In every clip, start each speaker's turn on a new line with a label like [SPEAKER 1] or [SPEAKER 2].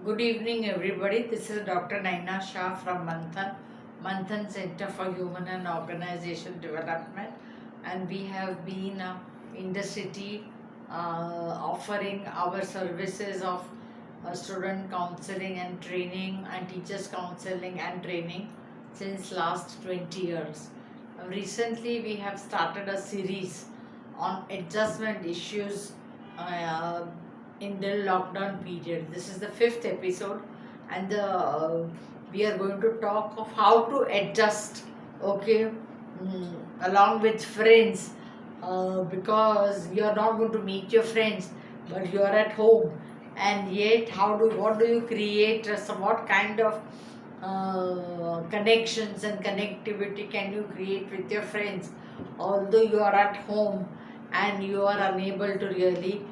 [SPEAKER 1] Good evening, everybody. This is Dr. Naina Shah from Manthan Center for Human and Organization Development, and we have been in the city offering our services of student counseling and training and teachers counseling and training since last 20 years. Recently, we have started a series on adjustment issues uh, in the lockdown period. This is the fifth episode, and we are going to talk of how to adjust, okay, along with friends, because you are not going to meet your friends, but you are at home, and yet what do you create? What kind of connections and connectivity can you create with your friends, although you are at home and you are unable to really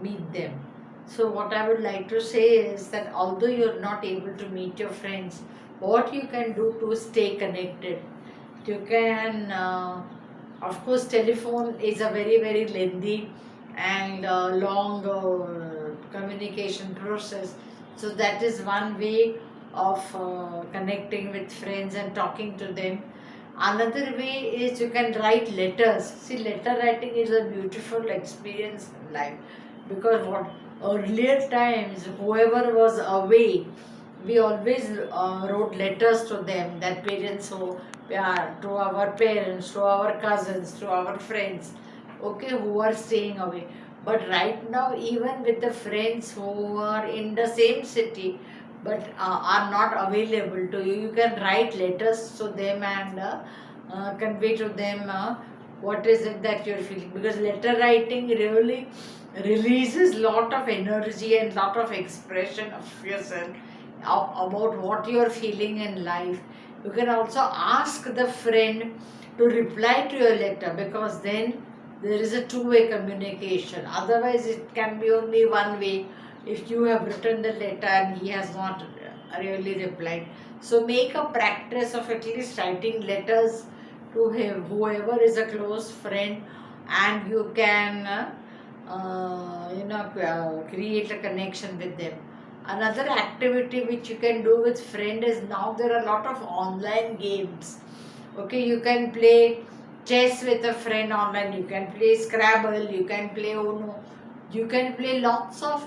[SPEAKER 1] meet them. So what I would like to say is that although you're not able to meet your friends, what you can do to stay connected, you can of course telephone is a very lengthy and long communication process, so that is one way of connecting with friends and talking to them. Another way is you can write letters. See, letter writing is a beautiful experience in life, because what earlier times, whoever was away, we always wrote letters to them, that parents who, yeah, to our parents, to our cousins, to our friends, okay, who are staying away. But right now, even with the friends who are in the same city but are not available to you, you can write letters to them and convey to them what is it that you're feeling, because letter writing really releases lot of energy and lot of expression of yourself, about what you are feeling in life. You can also ask the friend to reply to your letter, because then there is a two-way communication. Otherwise, it can be only one way if you have written the letter and he has not really replied. So make a practice of at least writing letters to him, whoever is a close friend, and you can create a connection with them. Another activity which you can do with friend is, now there are a lot of online games. Okay, you can play chess with a friend online, you can play Scrabble, you can play Uno, you can play lots of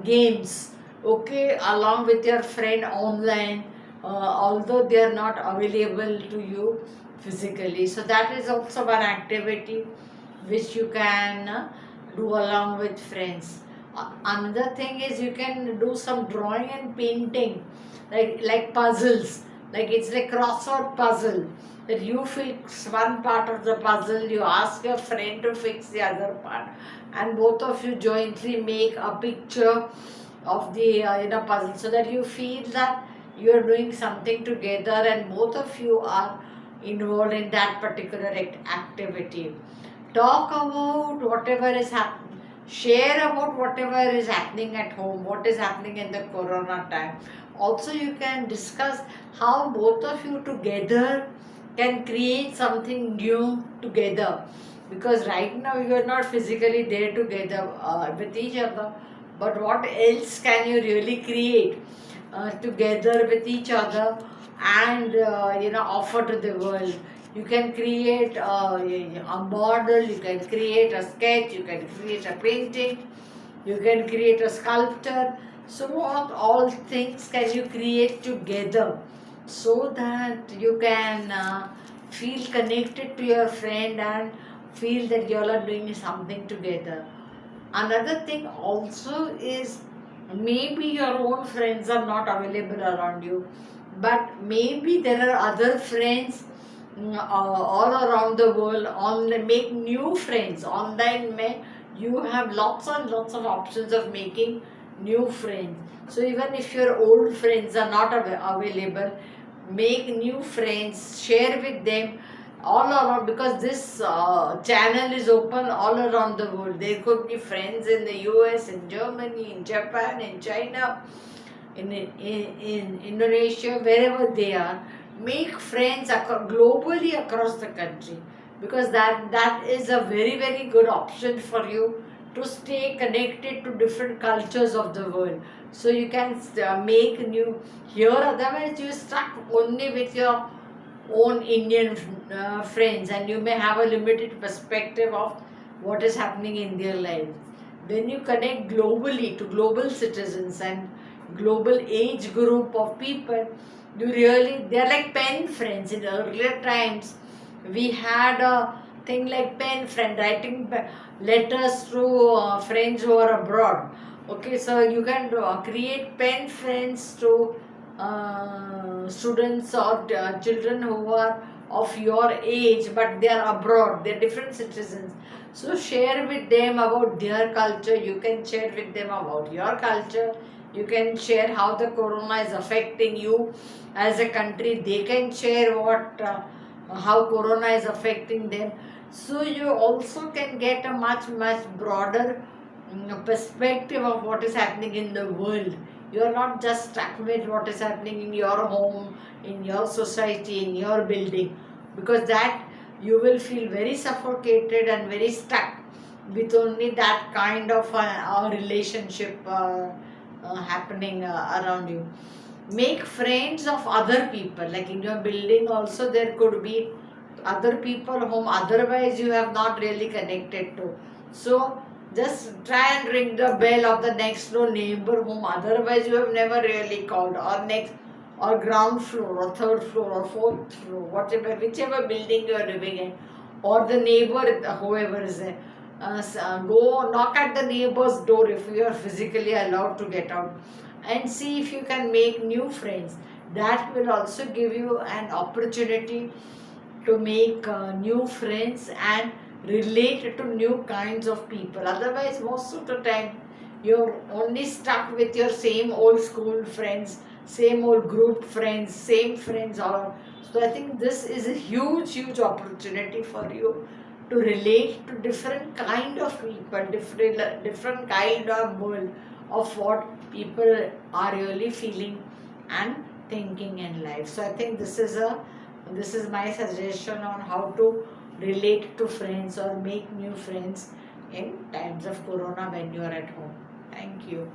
[SPEAKER 1] games, okay, along with your friend online, although they are not available to you physically. So that is also one activity which you can do along with friends. Another thing is, you can do some drawing and painting, like puzzles, like it's a crossword puzzle, that you fix one part of the puzzle, you ask your friend to fix the other part, and both of you jointly make a picture of the puzzle, so that you feel that you are doing something together and both of you are involved in that particular activity. Talk about whatever is happening, share about whatever is happening at home, what is happening in the corona time. Also, you can discuss how both of you together can create something new together, because right now you are not physically there together with each other, but what else can you really create together with each other, and offer to the world. You can create a model, you can create a sketch, you can create a painting, you can create a sculpture. So what all things can you create together, so that you can feel connected to your friend and feel that you all are doing something together. Another thing also is, maybe your own friends are not available around you, but maybe there are other friends all around the world. Make new friends online. You have lots and lots of options of making new friends. So even if your old friends are not available, make new friends, share with them all around, because this channel is open all around the world. There could be friends in the US, in Germany, in Japan, in China, in Indonesia, wherever they are. Make friends globally across the country, because that is a very good option for you to stay connected to different cultures of the world. So you can make new here, otherwise you stuck only with your own Indian friends, and you may have a limited perspective of what is happening in their lives. When you connect globally to global citizens and global age group of people, you really, they are like pen friends. In earlier times, we had a thing like pen friend, writing letters to friends who are abroad. Okay, so you can create pen friends to students or children who are of your age, but they are abroad, they are different citizens. So share with them about their culture, you can share with them about your culture, you can share how the corona is affecting you as a country, they can share what how corona is affecting them. So you also can get a much broader perspective of what is happening in the world. You are not just stuck with what is happening in your home, in your society, in your building, because that you will feel very suffocated and very stuck with only that kind of a relationship happening around you. Make friends of other people, like in your building also there could be other people whom otherwise you have not really connected to. So just try and ring the bell of the next door neighbor whom otherwise you have never really called, or next, or ground floor or third floor or fourth floor, whatever, whichever building you are living in, or the neighbor, whoever is there. Go knock at the neighbor's door if you are physically allowed to get out, and see if you can make new friends. That will also give you an opportunity to make new friends and relate to new kinds of people. Otherwise, most of the time, you're only stuck with your same old school friends, same old group friends, same friends. All. So I think this is a huge opportunity for you to relate to different kind of people, different kind of world of what people are really feeling and thinking in life. So I think this is my suggestion on how to relate to friends or make new friends in times of corona when you are at home. Thank you.